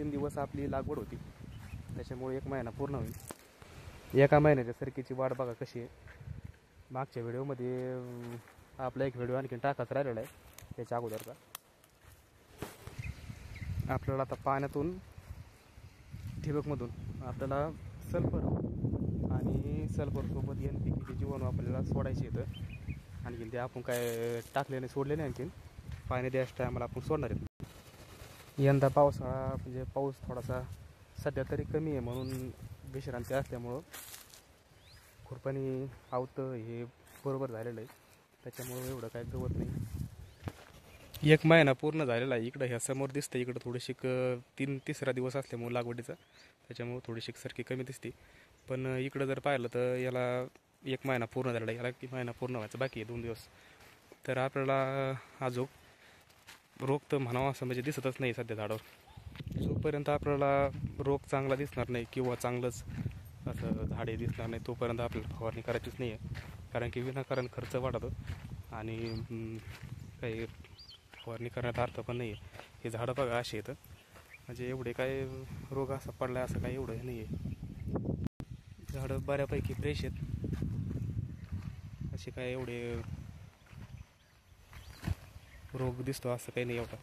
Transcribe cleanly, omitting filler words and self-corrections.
2-3 दिवस आपली लागवड होती, त्याच्यामुळे 1 महिना पूर्ण होईल. एका महिन्याच्या सरकीची वाट बघा कशी आहे. मागच्या व्हिडिओमध्ये आपला एक व्हिडिओ आणखीन टाकाच राहिलेला आहे त्याच्या अगोदरचा. आपल्याला आता पाण्यातून ठिबकमधून आपल्याला सल्फर आणि सल्फरसोबत NPK जीवाणू आपल्याला सोडायचे येतं. आणखीन ते आपण काय टाकले नाही, सोडले नाही. आणखीन पाणी द्यायच्या टायमाला आपण सोडणार आहेत. यंदा पावसाळा म्हणजे पाऊस थोडासा सध्या तरी कमी आहे, म्हणून विश्रांती असल्यामुळं खुरपाणी आवतं हे बरोबर झालेलं आहे. त्याच्यामुळं एवढं काय गवत नाही. 1 महिना पूर्ण झालेला आहे. इकडं ह्या समोर दिसतं, इकडं थोडीशी तिसरा दिवस असल्यामुळे लागवडीचा, त्याच्यामुळे थोडीशी सरकी कमी दिसते. पण इकडं जर पाहिलं तर याला 1 महिना पूर्ण झालेला आहे. याला 1 महिना पूर्ण व्हायचं बाकी आहे, 2 दिवस. तर आपल्याला अजून रोग तर म्हणावा असं म्हणजे दिसतच नाही सध्या झाडावर. जोपर्यंत आपल्याला रोग चांगला दिसणार नाही किंवा चांगलंच असं झाडे दिसणार नाही, तोपर्यंत आपल्याला फवारणी करायचीच नाही आहे. कारण की विनाकारण खर्च वाढतो आणि काही फवारणी करण्यात अर्थ पण नाही आहे. हे झाडं बघा असे येतं, म्हणजे एवढे काय रोग असा पडला असं काही एवढं नाही आहे. झाडं बऱ्यापैकी फ्रेश आहेत, असे काय एवढे रोग दिसतो असं काही नाही एवढा.